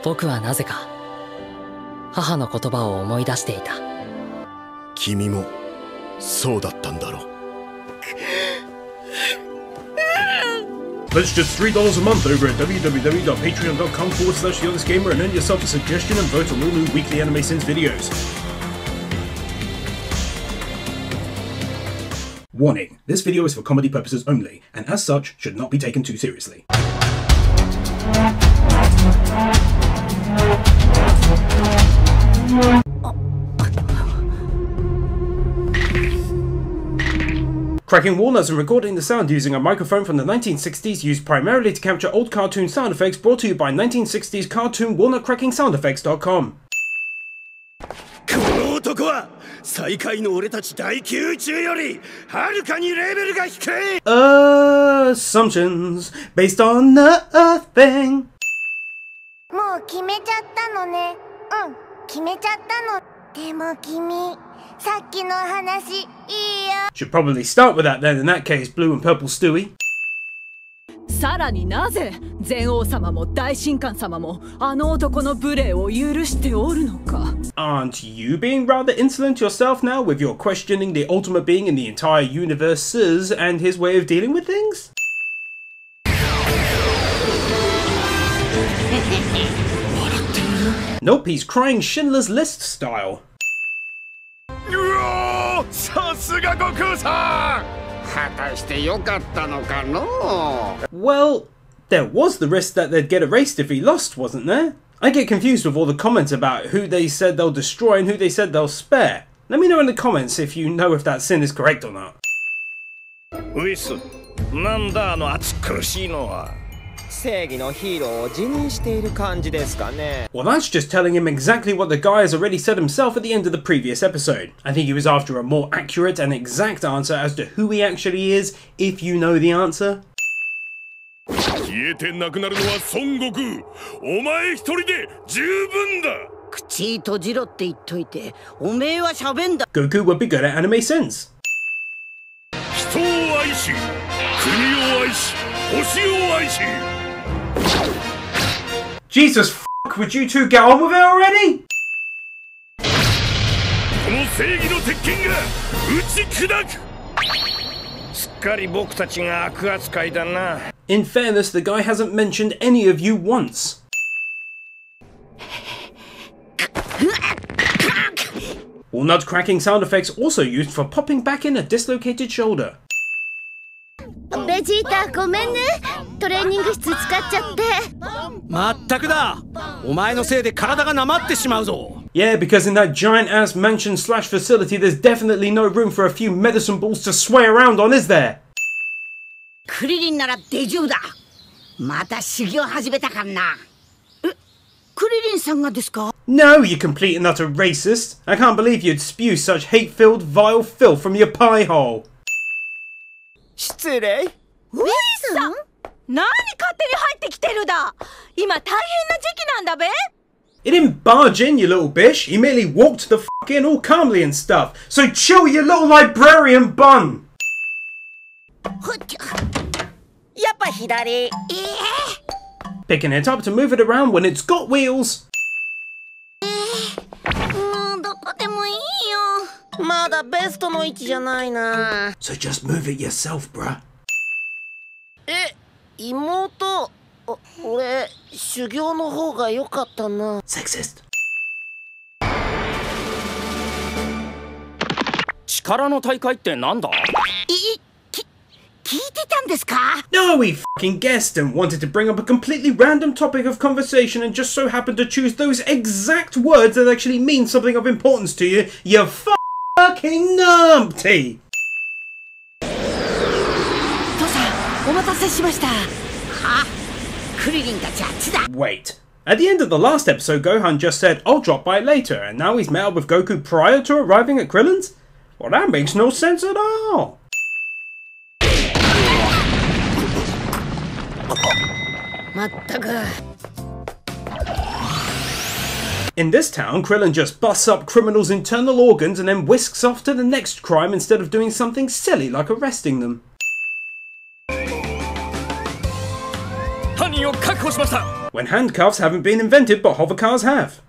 僕はなぜか母の言葉を思い出していた。君もそうだったんだろう。Pledge just $3 a month over at www.patreon.com/thehonesgamer and earn yourself a suggestion and vote on all new weekly Anime Sins videos. Warning, this video is for comedy purposes only, and as such, should not be taken too seriously. Cracking walnuts and recording the sound using a microphone from the 1960s used primarily to capture old cartoon sound effects, brought to you by 1960s cartoon walnutcrackingsoundeffects.com. この男は最下位の俺たち大級宇宙よりはるかにレベルが低い。 Assumptions based on nothing. もう決めちゃったのね。うん、決めちゃったの。でも君、さっきの話いいよ。 Should probably start with that then, in that case, Blue and Purple Stewie. さらになぜ全王様も大神官様もあの男の無礼を許しておるのか。 Aren't you being rather insolent yourself now with your questioning the ultimate being in the entire universes and his way of dealing with things? Nope, he's crying Schindler's List style. さすが悟空さん。果たしてよかったのかの。 Well, there was the risk that they'd get erased if he lost, wasn't there? I get confused with all the comments about who they said they'll destroy and who they said they'll spare. Let me know in the comments if you know if that sin is correct or not. ウィス、なんだあの暑苦しいのは。正義のヒーローを辞任している感じですかね。 Well, that's just telling him exactly what the guy has already said himself at the end of the previous episode. I think he was after a more accurate and exact answer as to who he actually is, if you know the answer. 消えてなくなるのは孫悟空。お前一人で十分だ。口閉じろって言っといて、おめえは喋んだ。 Goku would be good at anime sins. 人を愛し、国を愛し、星を愛し。 Jesus f***, would you two get on with it already? この正義の鉄拳が打ち砕く。すっかり僕たちが悪扱いだな。 In fairness, the guy hasn't mentioned any of you once. Walnut cracking sound effects also used for popping back in a dislocated shoulder. ベジータ、ごめんね。トレーニング室使っちゃって。まったくだ。お前のせいで体がなまってしまうぞ。 Yeah, because in that giant-ass mansion/facility, there's definitely no room for a few medicine balls to sway around on, is there? クリリンなら大丈夫だ。また修行始めたかな。え、クリリンさんがですか？ No, you complete and utter racist. I can't believe you'd spew such hate-filled, vile filth from your pie hole. 失礼。ウィスさん、何勝手に入ってきてるだ。今大変な時期なんだべ。 He didn't barge in, you little bitch. He merely walked the fuck in all calmly and stuff. So chill, you little librarian bun. やっぱ左。Picking it up to move it around when it's got wheels. どこでもいいよ。まだベストの位置じゃないな。 So just move it yourself, bruh. 妹、俺修行の方が良かったな。 Sexist. 力の大会ってなんだ？聞いてたんですか？ No, we fucking guessed and wanted to bring up a completely random topic of conversation and just so happened to choose those exact words that actually mean something of importance to you, you fucking numpty! 父さん、お待たせしました。は？クリリンたちあっちだ。 Wait. At the end of the last episode, Gohan just said, I'll drop by later, and now he's met up with Goku prior to arriving at Krillin's? Well, that makes no sense at all. まったく。 In this town, Krillin just busts up criminals' internal organs and then whisks off to the next crime instead of doing something silly like arresting them. 犯人を確保しました。when handcuffs haven't been invented but hovercars have.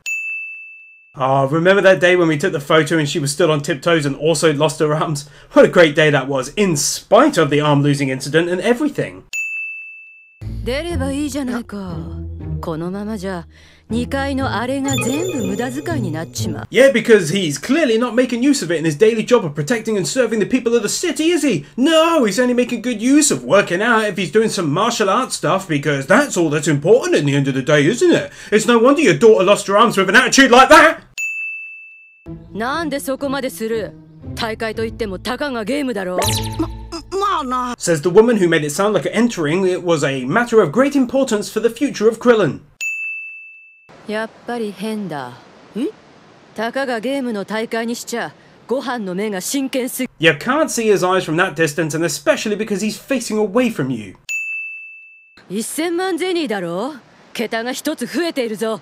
Oh, remember that day when we took the photo and she was still on tiptoes and also lost her arms? What a great day that was, in spite of the arm losing incident and everything. 出ればいいじゃないか。このままじゃ2階のあれが全部無駄遣いになっちまう。 Yeah, because he's clearly not making use of it in his daily job of protecting and serving the people of the city, is he? No, he's only making good use of working out if he's doing some martial arts stuff, because that's all that's important at the end of the day, isn't it? It's no wonder your daughter lost her arms with an attitude like that! なんでそこまでする？大会といってもたかがゲームだろ。まあな。 Says the woman who made it sound like entering it was a matter of great importance for the future of Krillin. やっぱり変だ。たかがゲームの大会にしちゃご飯の目が真剣すぎ。 You can't see his eyes from that distance, and especially because he's facing away from you. 1000万ゼニーだろ。桁が一つ増えているぞ。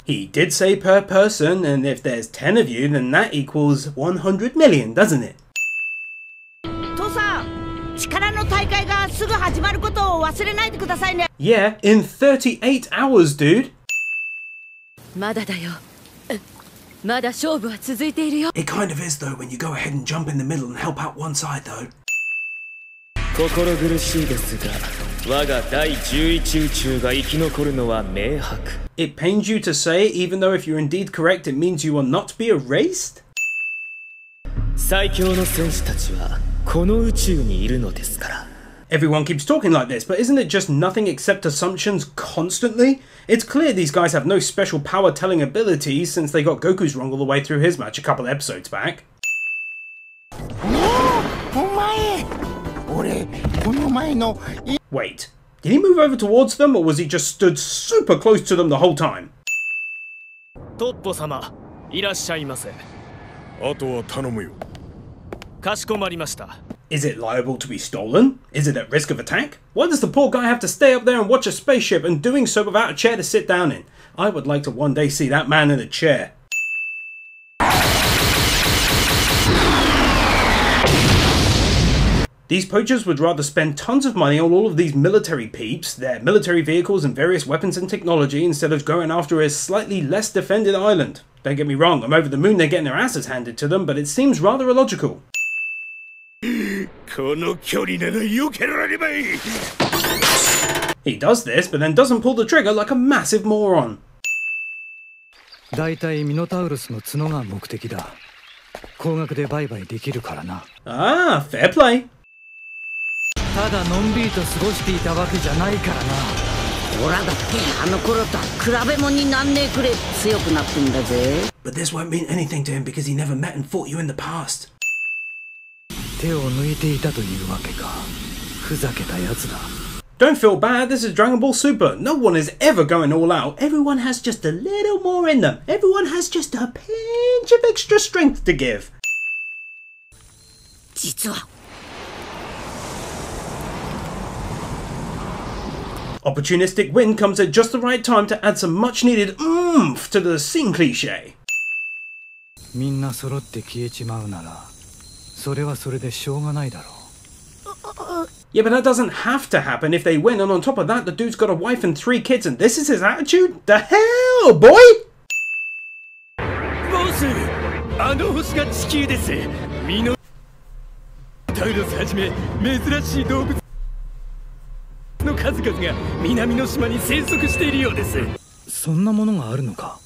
He did say per person, and if there's 10 of you, then that equals 100 million, doesn't it? 父さん、力の大会がすぐ始まることを忘れないでくださいね。 Yeah, in 38 hours, dude. まだだよ。まだ勝負は続いているよ。 It kind of is, though, when you go ahead and jump in the middle and help out one side, though. 心苦しいですが、我が第11宇宙が生き残るのは明白。 It pains you to say, even though if you're indeed correct, it means you will not be erased? 最強の戦士たちはこの宇宙にいるのですから。 Everyone keeps talking like this, but isn't it just nothing except assumptions constantly? It's clear these guys have no special power-telling abilities since they got Goku's wrong all the way through his match a couple episodes back. Wait, did he move over towards them, or was he just stood super close to them the whole time? トッポ様、いらっしゃいませ。あとは頼むよ。かしこまりました。 Is it liable to be stolen? Is it at risk of attack? Why does the poor guy have to stay up there and watch a spaceship, and doing so without a chair to sit down in? I would like to one day see that man in a chair. These poachers would rather spend tons of money on all of these military peeps, their military vehicles and various weapons and technology, instead of going after a slightly less defended island. Don't get me wrong, I'm over the moon they're getting their asses handed to them, but it seems rather illogical. この距離なら避けらればいい。 He does this, but then doesn't pull the trigger like a massive moron. だいたいミノタウルスの角が目的だ。高額で売買できるからな。 Ah, fair play. ただのんびりと過ごしていたわけじゃないからな。オラだってあの頃とは比べ物になんねえくれ強くなってんだぜ。 But this won't mean anything to him because he never met and fought you in the past. 手を抜いていたというわけか。ふざけたやつだ。 Don't feel bad, this is Dragon Ball Super. No one is ever going all out. Everyone has just a little more in them. Everyone has just a pinch of extra strength to give. 実は Opportunistic win comes at just the right time to add some much needed oomph to the scene cliche. みんな揃って消えちまうなら、それはそれでしょうがないだろう。 Yeah, but that doesn't have to happen if they win, and on top of that, the dude's got a wife and 3 kids, and this is his attitude? The hell, boy? ボス、あの星が地球です。ミノタウロスはじめ珍しい動物の数々が南の島に生息しているようです。そんなものがあるのか。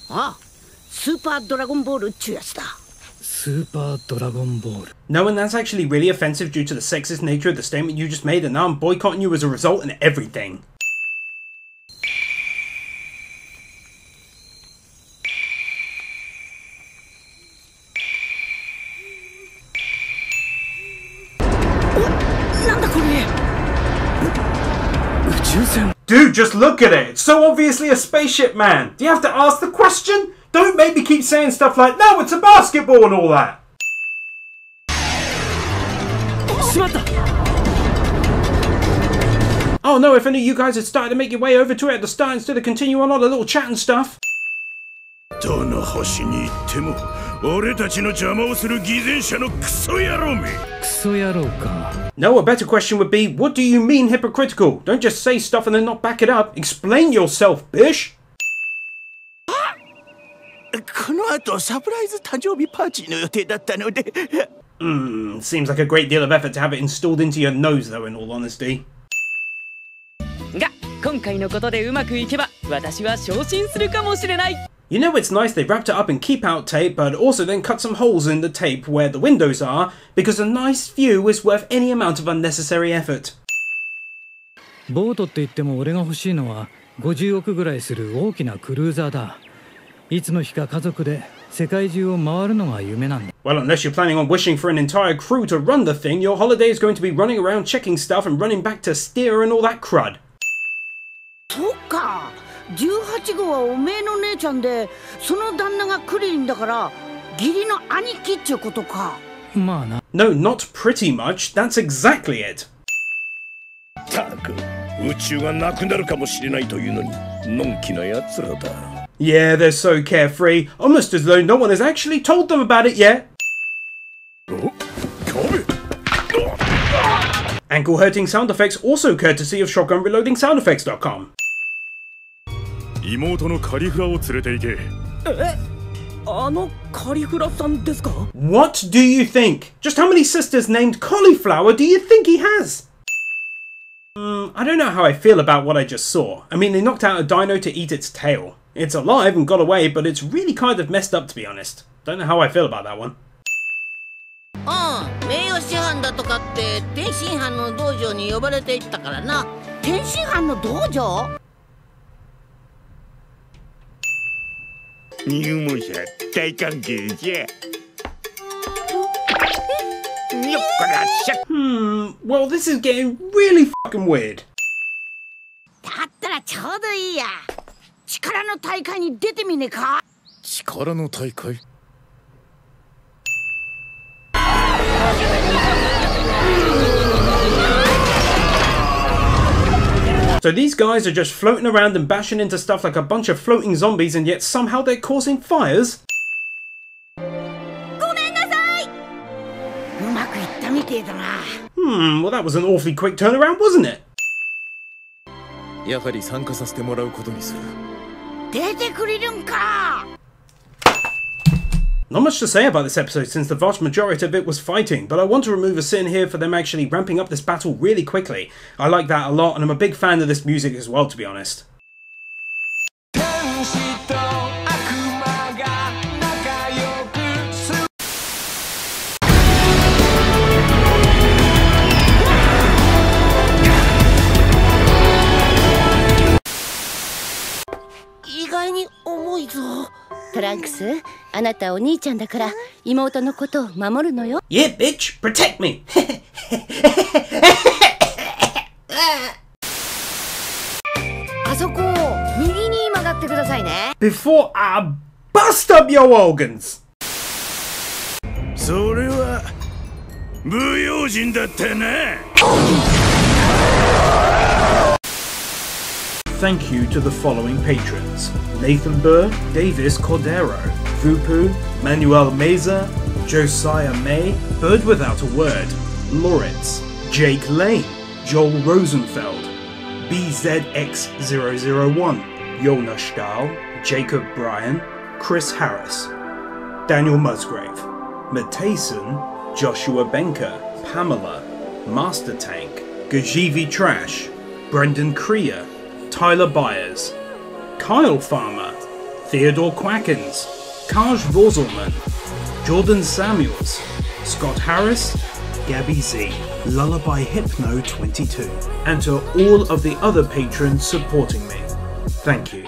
ああ、スーパードラゴンボールっちゅうやつだ。 スーパードラゴンボール。 No, and that's actually really offensive due to the sexist nature of the statement you just made, and now I'm boycotting you as a result and everything. Dude, just look at it. It's so obviously a spaceship, man. Do you have to ask the question? Don't make me keep saying stuff like, no, it's a basketball and all that. Oh no, if only you guys had started to make your way over to it at the start instead of continuing on all the little chat and stuff. どの星に行っても俺たちの邪魔をする偽善者のクソ野郎め。クソ野郎か。 Now a better question would be, what do you mean hypocritical? Don't just say stuff and then not back it up. Explain yourself, bish! この後サプライズ誕生日パーティーの予定だったので。Seems like a great deal of effort to have it installed into your nose though, in all honesty. が、今回のことでうまくいけば、私は昇進するかもしれない。You know it's nice they wrapped it up in keep-out tape, but also then cut some holes in the tape where the windows are, because a nice view is worth any amount of unnecessary effort. ボートって言っても俺が欲しいのは50億ぐらいする大きなクルーザーだ。いつの日か家族で世界中を回るのが夢なんだ。Well, unless you're planning on wishing for an entire crew to run the thing, your holiday is going to be running around checking stuff and running back to steer and all that crud. そっか。18号はおめえの姉ちゃんで、その旦那がクリリンだから義理の兄貴っちゅうことか。まあな。No, not pretty much. That's exactly it. たく、宇宙がなくなるかもしれないというのに、のんきな奴らだ。Yeah, they're so carefree, almost as though no one has actually told them about it yet. Ankle-hurting sound effects also courtesy of shotgunreloadingsoundeffects.com. 妹のカリフラを連れて行け。あのカリフラさんですか？ What do you think? Just how many sisters named Cauliflower do you think he has? I don't know how I feel about what I just saw. I mean, they knocked out a dino to eat its tail. It's alive and got away, but it's really kind of messed up to be honest. Don't know how I feel about that one. 名誉師範だとかって天津飯の道場に呼ばれていったからな。天津飯の道場？入門者大歓迎じゃ。よっこらっしゃ。Well, this is getting really fucking weird. だったらちょうどいいや。力の大会に出てみねえか？力の大会？ So these guys are just floating around and bashing into stuff like a bunch of floating zombies, and yet somehow they're causing fires? ごめんなさい。うまくいったみてえだな。Well that was an awfully quick turnaround, wasn't it? やはり参加させてもらうことにする。出てくれるんか。 Not much to say about this episode since the vast majority of it was fighting, but I want to remove a sin here for them actually ramping up this battle really quickly. I like that a lot, and I'm a big fan of this music as well, to be honest. Trunks, あなたお兄ちゃんだから妹のことを守るのよ。Yeah, bitch, protect me. あそこを右に曲がってくださいね。Before I bust up your organs. それは不用心だったな。Thank you to the following patrons: Nathan Burr, Davis Cordero, Vupu, Manuel Meza, Josiah May, Bird Without a Word, Loritz, Jake Lane, Joel Rosenfeld, BZX001, Yona Stahl, Jacob Bryan, Chris Harris, Daniel Musgrave, Matayson, Joshua Benker, Pamela, Master Tank, Gajivi Trash, Brendan Krier, Tyler Byers, Kyle Farmer, Theodore Quackens, Kaj Roselman, Jordan Samuels, Scott Harris, Gabby Z, Lullaby Hypno 22, and to all of the other patrons supporting me. Thank you.